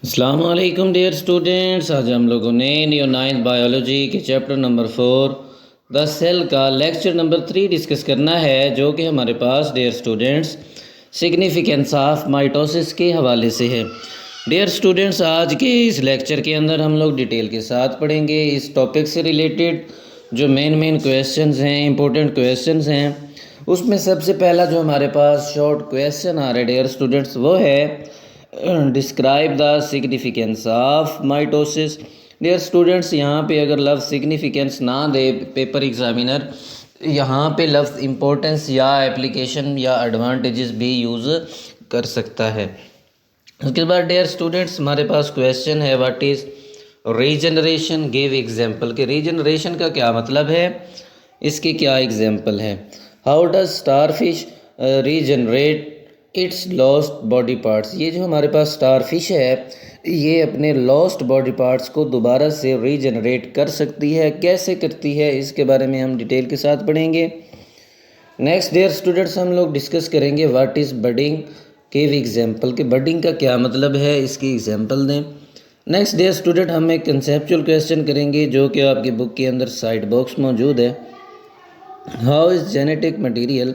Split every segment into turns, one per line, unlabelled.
अस्सलाम वालेकुम dear students. आज हम लोगों ने न्यू नाइन्थ बायोलॉजी के चैप्टर नंबर 4 द सेल का लेक्चर नंबर 3 डिस्कस करना है, जो कि हमारे पास dear students significance of mitosis के हवाले से है। डियर स्टूडेंट्स, आज के इस लेक्चर के अंदर हम लोग डिटेल के साथ पढ़ेंगे इस टॉपिक से रिलेटेड जो मेन क्वेश्चंस हैं, इंपॉर्टेंट क्वेश्चंस हैं। उसमें सबसे पहला जो हमारे पास शॉर्ट क्वेश्चन आ रहा है डियर स्टूडेंट्स, वो है describe the significance of mitosis. Dear students, यहाँ पे अगर लफ्ज़ सिग्निफिकेंस ना दे पेपर एग्जामिनर, यहाँ पे लफ्ज़ इम्पोर्टेंस या एप्लीकेशन या एडवांटेजेस भी यूज़ कर सकता है। उसके बाद डियर स्टूडेंट्स हमारे पास क्वेश्चन है, what is regeneration, give example. के रीजनरेशन का क्या मतलब है, इसके क्या एग्जाम्पल है। How does starfish regenerate it's lost body parts. ये जो हमारे पास स्टार फिश है, ये अपने लॉस्ट बॉडी पार्ट्स को दोबारा से रीजनरेट कर सकती है। कैसे करती है, इसके बारे में हम डिटेल के साथ पढ़ेंगे। नेक्स्ट डियर स्टूडेंट्स, हम लोग डिस्कस करेंगे what is budding, give example. के बडिंग का क्या मतलब है, इसकी एग्जाम्पल दें। नेक्स्ट डियर स्टूडेंट, हम एक कंसेप्चुअल क्वेश्चन करेंगे जो कि आपकी बुक के अंदर साइड बॉक्स मौजूद है। How is genetic material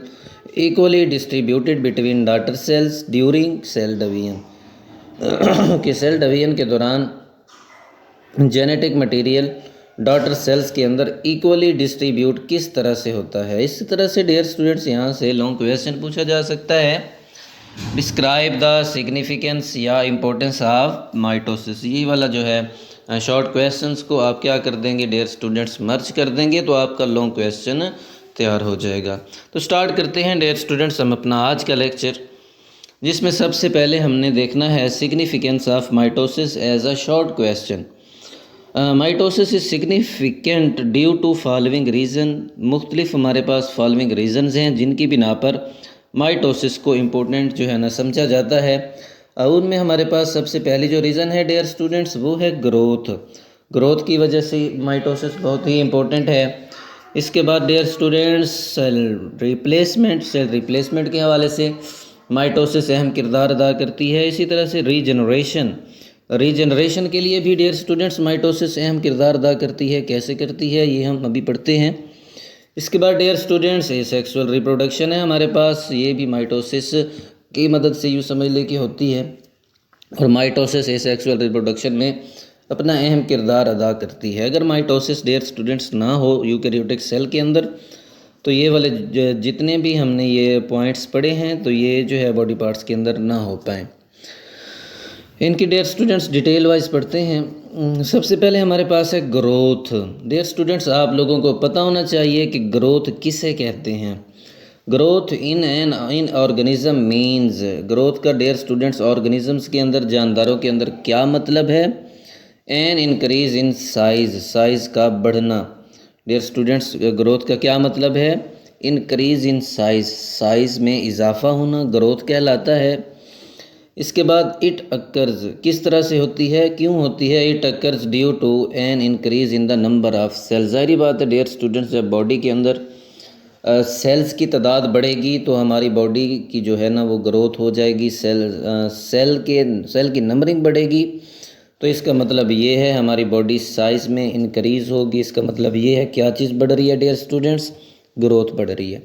equally distributed between daughter cells during cell division. कि सेल डिवीजन के दौरान जेनेटिक मटेरियल डॉटर सेल्स के अंदर इक्वली डिस्ट्रीब्यूट किस तरह से होता है। इस तरह से डियर स्टूडेंट्स यहाँ से लॉन्ग क्वेश्चन पूछा जा सकता है। डिस्क्राइब द सिग्निफिकेंस या इम्पोर्टेंस ऑफ माइटोसिस। ये वाला जो है शॉर्ट क्वेश्चंस को आप क्या कर देंगे डियर स्टूडेंट्स, मर्ज कर देंगे, तो आपका लॉन्ग क्वेश्चन तैयार हो जाएगा। तो स्टार्ट करते हैं डियर स्टूडेंट्स हम अपना आज का लेक्चर, जिसमें सबसे पहले हमने देखना है significance of mitosis as a short question. Mitosis is significant due to following reason. मुख्तलिफ हमारे पास फॉलोइंग रीज़न्स हैं जिनकी बिना पर माइटोसिस को इम्पोर्टेंट जो है ना समझा जाता है। उनमें हमारे पास सबसे पहली जो रीज़न है डियर स्टूडेंट्स, वो है ग्रोथ। ग्रोथ की वजह से माइटोसिस बहुत ही इम्पोर्टेंट है। इसके बाद डियर स्टूडेंट्स सेल रिप्लेसमेंट के हवाले से माइटोसिस अहम किरदार अदा करती है। इसी तरह से रीजनरेशन के लिए भी डियर स्टूडेंट्स माइटोसिस अहम किरदार अदा करती है। कैसे करती है, ये हम अभी पढ़ते हैं। इसके बाद डियर स्टूडेंट्स ये सेक्सुअल रिप्रोडक्शन है हमारे पास, ये भी माइटोसिस की मदद से यूँ समझ ले कि होती है। और माइटोसिस सेक्सुअल रिप्रोडक्शन में अपना अहम किरदार अदा करती है। अगर माइटोसिस डियर स्टूडेंट्स ना हो यूकैरियोटिक सेल के अंदर, तो ये वाले जितने भी हमने ये पॉइंट्स पढ़े हैं, तो ये जो है बॉडी पार्ट्स के अंदर ना हो पाए। इनकी डियर स्टूडेंट्स डिटेल वाइज पढ़ते हैं। सबसे पहले हमारे पास है ग्रोथ। डियर स्टूडेंट्स, आप लोगों को पता होना चाहिए कि ग्रोथ किसे कहते हैं। Growth in organism means, growth का डियर स्टूडेंट्स ऑर्गेनिजम्स के अंदर, जानदारों के अंदर क्या मतलब है। N increase in size, size का बढ़ना। डियर स्टूडेंट्स, ग्रोथ का क्या मतलब है, इंक्रीज इन साइज, साइज़ में इजाफा होना ग्रोथ कहलाता है। इसके बाद इट अक्कर्स, किस तरह से होती है, क्यों होती है। It occurs due to an increase in the number of cells. ज़ाहिर बात है डियर स्टूडेंट्स, जब बॉडी के अंदर सेल्स की तादाद बढ़ेगी तो हमारी बॉडी की जो है ना वो ग्रोथ हो जाएगी। सेल की नंबरिंग बढ़ेगी, तो इसका मतलब ये है हमारी बॉडी साइज़ में इंक्रीज़ होगी। इसका मतलब ये है क्या चीज़ बढ़ रही है डियर स्टूडेंट्स, ग्रोथ बढ़ रही है।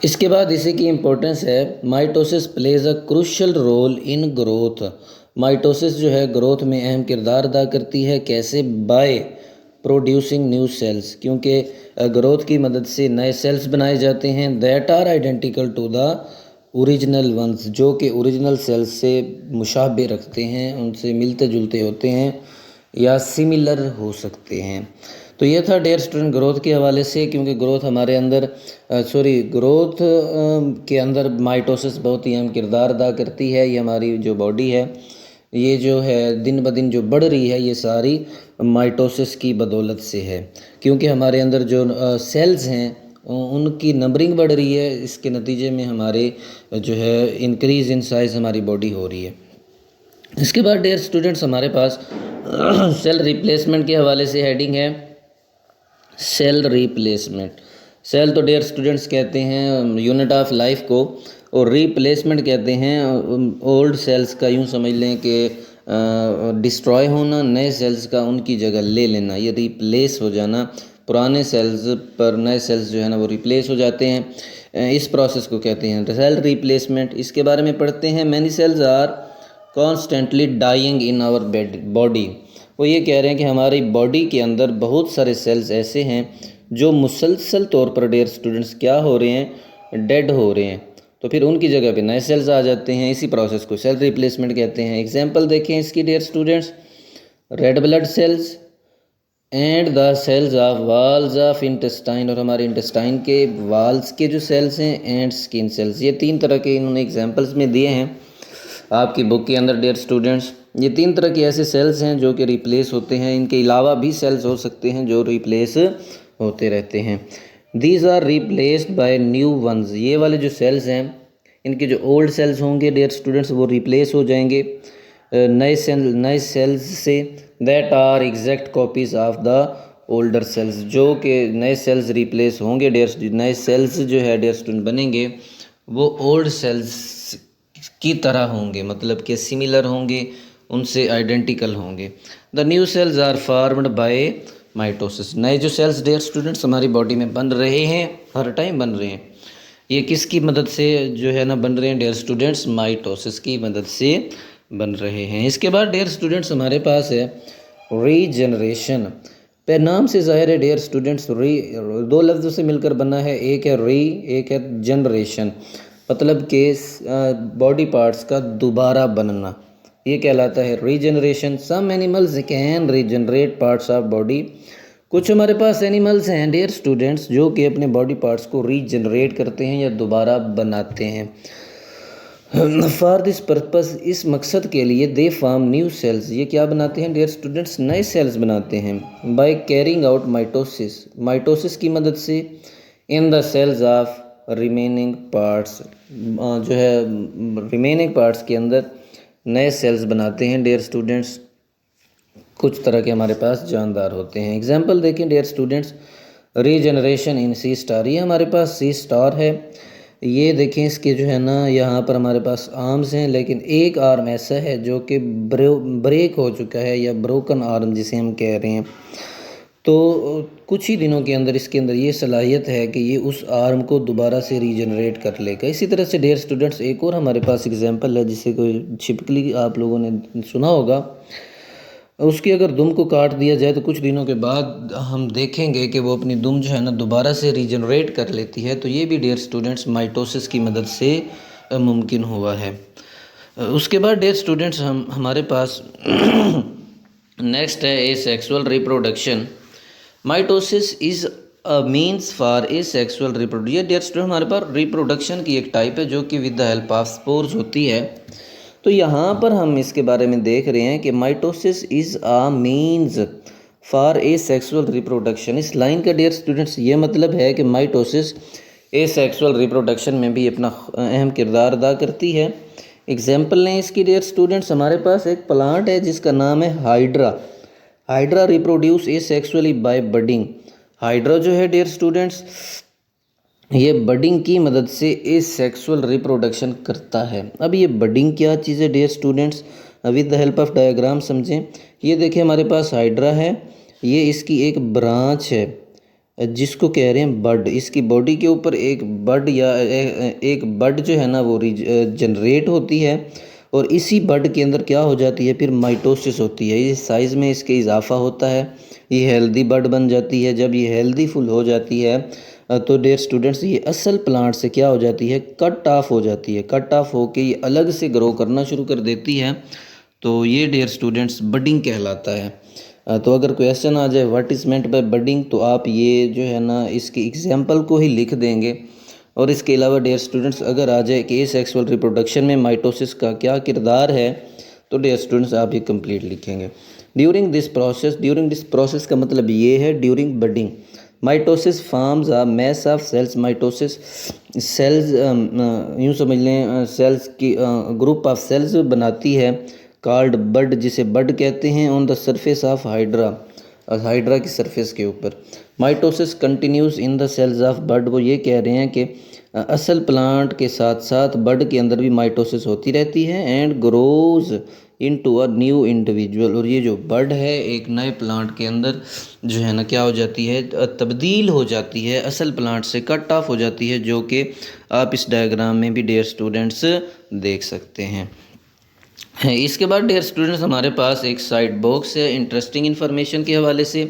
इसके बाद इसी की इम्पोर्टेंस है, mitosis plays a crucial role in growth. Mitosis जो है ग्रोथ में अहम किरदार अदा करती है। कैसे, बाय प्रोड्यूसिंग न्यू सेल्स, क्योंकि ग्रोथ की मदद से नए सेल्स बनाए जाते हैं। That are identical to the original ones, जो कि ओरिजिनल सेल्स से मुशाबे रखते हैं, उनसे मिलते जुलते होते हैं या सिमिलर हो सकते हैं। तो ये था डियर स्टूडेंट ग्रोथ के हवाले से, क्योंकि ग्रोथ हमारे अंदर ग्रोथ के अंदर माइटोसिस बहुत ही अहम किरदार अदा करती है। ये हमारी जो बॉडी है, ये जो है दिन ब दिन जो बढ़ रही है, ये सारी माइटोसिस की बदौलत से है। क्योंकि हमारे अंदर जो सेल्स हैं उनकी नंबरिंग बढ़ रही है, इसके नतीजे में हमारे जो है इंक्रीज़ इन साइज़ हमारी बॉडी हो रही है। इसके बाद डियर स्टूडेंट्स हमारे पास सेल रिप्लेसमेंट के हवाले से हेडिंग है सेल रिप्लेसमेंट। सेल तो डियर स्टूडेंट्स कहते हैं यूनिट ऑफ लाइफ को, और रिप्लेसमेंट कहते हैं ओल्ड सेल्स का, यूँ समझ लें कि डिस्ट्रॉय होना, नए सेल्स का उनकी जगह ले लेना, ये रिप्लेस हो जाना, पुराने सेल्स पर नए सेल्स जो है ना वो रिप्लेस हो जाते हैं, इस प्रोसेस को कहते हैं सेल रिप्लेसमेंट। इसके बारे में पढ़ते हैं। Many cells are constantly dying in our body. वो ये कह रहे हैं कि हमारी बॉडी के अंदर बहुत सारे सेल्स ऐसे हैं जो मुसलसल तौर पर डियर स्टूडेंट्स क्या हो रहे हैं, डेड हो रहे हैं, तो फिर उनकी जगह पे नए सेल्स आ जाते हैं। इसी प्रोसेस को सेल रिप्लेसमेंट कहते हैं। एग्जांपल देखें इसकी dear students, red blood cells and the cells of walls of intestine, और हमारे इंटेस्टाइन के वाल्स के जो सेल्स हैं, एंड स्किन सेल्स, ये तीन तरह के इन्होंने एग्जांपल्स में दिए हैं आपकी बुक के अंदर डियर स्टूडेंट्स। ये तीन तरह के ऐसे सेल्स हैं जो कि रिप्लेस होते हैं। इनके अलावा भी सेल्स हो सकते हैं जो रिप्लेस होते रहते हैं। These are replaced by new ones, ये वाले जो सेल्स हैं इनके जो ओल्ड सेल्स होंगे डियर स्टूडेंट्स वो रिप्लेस हो जाएंगे नए सेल्स से, that are exact copies of the older cells, जो कि नए सेल्स रिप्लेस होंगे डियर, नए सेल्स जो है डियर स्टूडेंट बनेंगे वो ओल्ड सेल्स की तरह होंगे, मतलब कि सिमिलर होंगे, उनसे आइडेंटिकल होंगे। The new cells are formed by mitosis, नए जो सेल्स डियर स्टूडेंट्स हमारी बॉडी में बन रहे हैं, हर टाइम बन रहे हैं, ये किसकी मदद से जो है ना बन रहे हैं डियर स्टूडेंट्स, माइटोसिस की मदद से बन रहे हैं। इसके बाद डियर स्टूडेंट्स हमारे पास है रीजनरेशन। पे नाम से ज़ाहिर है डियर स्टूडेंट्स, री दो लफ्ज़ों से मिलकर बना है, एक है री, एक है जनरेशन, मतलब कि बॉडी पार्ट्स का दोबारा बनना, ये कहलाता है regeneration. Some animals can regenerate parts of body, कुछ हमारे पास एनिमल्स हैं डियर स्टूडेंट्स जो कि अपने बॉडी पार्ट्स को रीजनरेट करते हैं या दोबारा बनाते हैं। फॉर दिस पर्पस, इस मकसद के लिए दे फॉर्म न्यू सेल्स, ये क्या बनाते हैं डियर स्टूडेंट्स, नए सेल्स बनाते हैं। By carrying out mitosis, mitosis की मदद से, in the cells of remaining parts, जो है रिमेनिंग पार्ट्स के अंदर नए सेल्स बनाते हैं डियर स्टूडेंट्स। कुछ तरह के हमारे पास जानदार होते हैं। एग्जाम्पल देखें dear students, regeneration in sea star, ये हमारे पास सी स्टार है, ये देखें इसके जो है ना यहाँ पर हमारे पास आर्म्स हैं, लेकिन एक आर्म ऐसा है जो कि ब्रेक हो चुका है, या ब्रोकन आर्म जिसे हम कह रहे हैं। तो कुछ ही दिनों के अंदर इसके अंदर ये सलाहियत है कि ये उस आर्म को दोबारा से रीजनरेट कर लेगा। इसी तरह से डियर स्टूडेंट्स एक और हमारे पास एग्जांपल है जिसे कोई छिपकली आप लोगों ने सुना होगा, उसकी अगर दुम को काट दिया जाए तो कुछ दिनों के बाद हम देखेंगे कि वो अपनी दुम जो है ना दोबारा से रीजनरेट कर लेती है। तो ये भी डियर स्टूडेंट्स माइटोसिस की मदद से मुमकिन हुआ है। उसके बाद डियर स्टूडेंट्स हमारे पास नेक्स्ट है ए sexual reproduction. Mitosis is a means for asexual reproduction, ये डियर स्टूडेंट हमारे पास रिप्रोडक्शन की एक टाइप है जो कि with the help of spores होती है। तो यहाँ पर हम इसके बारे में देख रहे हैं कि mitosis is a means for asexual reproduction. इस लाइन का डियर स्टूडेंट्स ये मतलब है कि माइटोसिस ए सेक्सुअल रिप्रोडक्शन में भी अपना अहम किरदार अदा करती है। एग्जाम्पल लें इसकी डियर स्टूडेंट्स, हमारे पास एक प्लांट है जिसका नाम है hydra. Hydra reproduce asexually by budding. Hydra जो है डियर स्टूडेंट्स ये बडिंग की मदद से ए सेक्सुअल रिप्रोडक्शन करता है। अब ये बडिंग क्या चीज़ है dear students, with the help of diagram समझें। ये देखिए हमारे पास हाइड्रा है, ये इसकी एक ब्रांच है जिसको कह रहे हैं बड। इसकी बॉडी के ऊपर एक बड या एक बड जो है ना वो जनरेट होती है, और इसी बड के अंदर क्या हो जाती है फिर माइटोसिस होती है। ये साइज़ में इसके इजाफा होता है, ये हेल्दी बड बन जाती है। जब ये हेल्दी फुल हो जाती है तो डियर स्टूडेंट्स ये असल प्लांट से क्या हो जाती है, कट ऑफ हो जाती है। कट ऑफ होके ये अलग से ग्रो करना शुरू कर देती है। तो ये डियर स्टूडेंट्स बडिंग कहलाता है। तो अगर क्वेश्चन आ जाए what is meant by budding, तो आप ये जो है ना इसके एग्जाम्पल को ही लिख देंगे। और इसके अलावा डियर स्टूडेंट्स अगर आ जाए कि सेक्सुअल रिप्रोडक्शन में माइटोसिस का क्या किरदार है, तो डियर स्टूडेंट्स आप ये कंप्लीट लिखेंगे। ड्यूरिंग दिस प्रोसेस का मतलब ये है during budding mitosis forms a mass of cells. Mitosis cells यूँ समझ लें सेल्स की ग्रुप ऑफ सेल्स बनाती है, कॉल्ड बड, जिसे बड कहते हैं, on the surface of hydra, hydra की सरफेस के ऊपर। Mitosis continues in the cells of bud, वो ये कह रहे हैं कि असल प्लांट के साथ साथ बर्ड के अंदर भी माइटोसिस होती रहती है and grows into a new individual, और ये जो बर्ड है एक नए प्लांट के अंदर जो है ना क्या हो जाती है, तब्दील हो जाती है, असल प्लांट से कट ऑफ हो जाती है, जो कि आप इस डायग्राम में भी डियर स्टूडेंट्स देख सकते हैं। इसके बाद डियर स्टूडेंट्स हमारे पास एक साइड बॉक्स है इंटरेस्टिंग इन्फॉर्मेशन के हवाले से।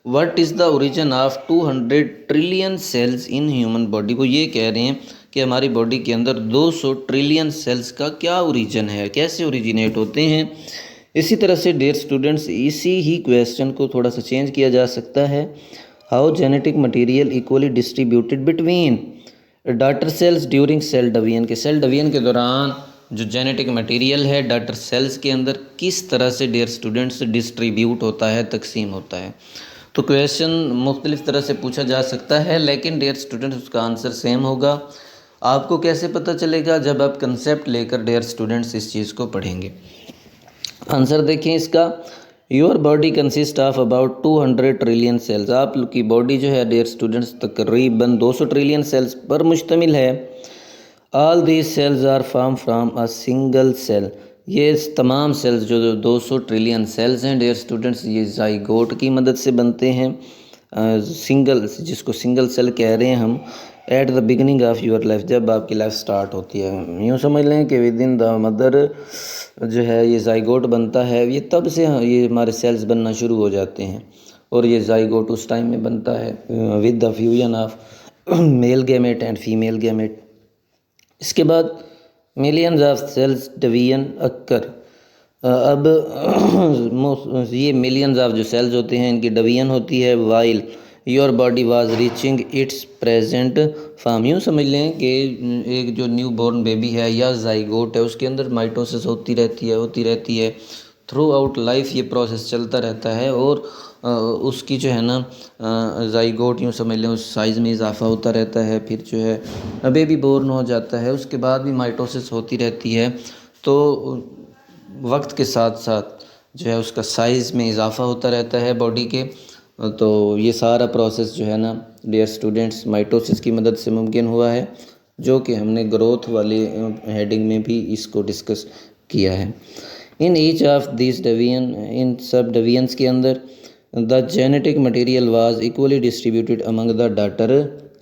What is the origin of 200 trillion sales in human body, वो ये कह रहे हैं कि हमारी बॉडी के अंदर 200 ट्रिलियन सेल्स का क्या ओरिजिन है, कैसे ओरिजिनेट होते हैं। इसी तरह से डियर स्टूडेंट्स इसी ही क्वेश्चन को थोड़ा सा चेंज किया जा सकता है। How genetic material equally distributed between daughter cells during cell division, के सेल डिवीजन के दौरान जो जेनेटिक मटेरियल है डॉटर सेल्स के अंदर किस तरह से डियर स्टूडेंट्स डिस्ट्रीब्यूट होता है, तकसीम होता है। तो क्वेश्चन मुख्तलिफ़ तरह से पूछा जा सकता है, लेकिन डियर स्टूडेंट्स उसका आंसर सेम होगा। आपको कैसे पता चलेगा, जब आप कंसेप्ट लेकर डियर स्टूडेंट्स इस चीज़ को पढ़ेंगे। आंसर देखें इसका, your body consist of about 200 trillion sales, आप की बॉडी जो है डियर स्टूडेंट्स तकरीबन 200 ट्रिलियन सेल्स पर मुश्तमिल है। All these cells are form from a single cell, ये तमाम सेल्स जो 200 ट्रिलियन सेल्स हैं डियर स्टूडेंट्स ये जाइगोट की मदद से बनते हैं, सिंगल, जिसको सिंगल सेल कह रहे हैं हम। At the beginning of your life, जब आपकी लाइफ स्टार्ट होती है, यूँ समझ लें कि विद इन द मदर जो है ये जाइगोट बनता है, ये तब से ये हमारे सेल्स बनना शुरू हो जाते हैं, और ये जाइगोट उस टाइम में बनता है with the fusion of male gamete and female gamete. इसके बाद millions of cells division occur, अब ये मिलियंस ऑफ जो सेल्स होते हैं इनकी डिवीजन होती है while your body was reaching it's present form. यूँ समझ लें कि एक जो न्यू बॉर्न बेबी है या जाइगोट है उसके अंदर माइटोसिस होती रहती है थ्रू आउट लाइफ, ये प्रोसेस चलता रहता है, और उसकी जो है ना जाइगोट यूँ समझ लें उस साइज़ में इजाफा होता रहता है, फिर जो है बेबी बोर्न हो जाता है, उसके बाद भी माइटोसिस होती रहती है। तो वक्त के साथ साथ जो है उसका साइज़ में इजाफा होता रहता है बॉडी के। तो ये सारा प्रोसेस जो है ना डियर स्टूडेंट्स माइटोसिस की मदद से मुमकिन हुआ है, जो कि हमने ग्रोथ वाले हेडिंग में भी इसको डिस्कस किया है। In each of this division, इन सब डिवीजन्स के अंदर the genetic material was equally distributed among the daughter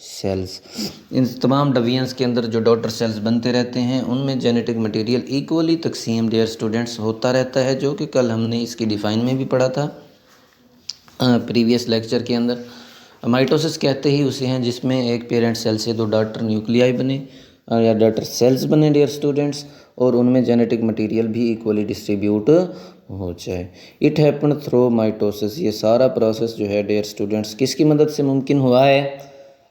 cells, इन तमाम डिवीजन्स के अंदर जो डॉटर सेल्स बनते रहते हैं उनमें जेनेटिक मटेरियल इक्वली तकसीम डियर स्टूडेंट्स होता रहता है, जो कि कल हमने इसकी डिफ़ाइन में भी पढ़ा था प्रीवियस लेक्चर के अंदर। माइटोसिस कहते ही उसे हैं जिसमें एक पेरेंट सेल से दो डॉटर न्यूक्लियाई बने या डॉटर सेल्स बने डियर स्टूडेंट्स, और उनमें जेनेटिक मटेरियल भी इक्वली डिस्ट्रीब्यूट हो जाए। इट हैपन थ्रू माइटोसिस, ये सारा प्रोसेस जो है डियर स्टूडेंट्स किसकी मदद से मुमकिन हुआ है,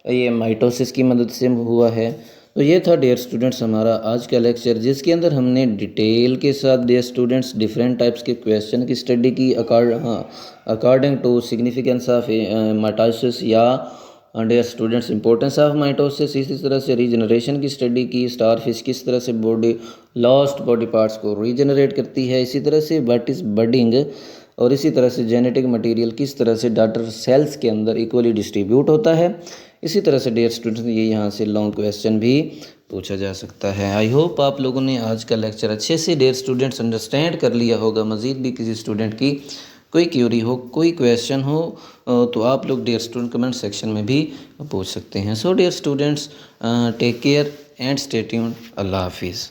ये माइटोसिस की मदद से हुआ है। तो ये था डियर स्टूडेंट्स हमारा आज का लेक्चर, जिसके अंदर हमने डिटेल के साथ डियर स्टूडेंट्स डिफरेंट टाइप्स के क्वेश्चन की स्टडी की according to significance of mitosis या dear students importance of mitosis. इसी तरह से रीजनरेशन की स्टडी की, स्टार फिश किस तरह से बॉडी लॉस्ट बॉडी पार्ट्स को रीजनरेट करती है, इसी तरह से व्हाट इज़ बडिंग, और इसी तरह से जेनेटिक मटेरियल किस तरह से डॉटर सेल्स के अंदर इक्वली डिस्ट्रीब्यूट होता है। इसी तरह से डियर स्टूडेंट्स ये यहाँ से लॉन्ग क्वेश्चन भी पूछा जा सकता है। आई होप आप लोगों ने आज का लेक्चर अच्छे से डियर स्टूडेंट्स अंडरस्टैंड कर लिया होगा। मज़ीद भी किसी स्टूडेंट की कोई क्यूरी हो, कोई क्वेश्चन हो, तो आप लोग डियर स्टूडेंट कमेंट सेक्शन में भी पूछ सकते हैं। So dear students take care and stay tuned. अल्लाह हाफिज़।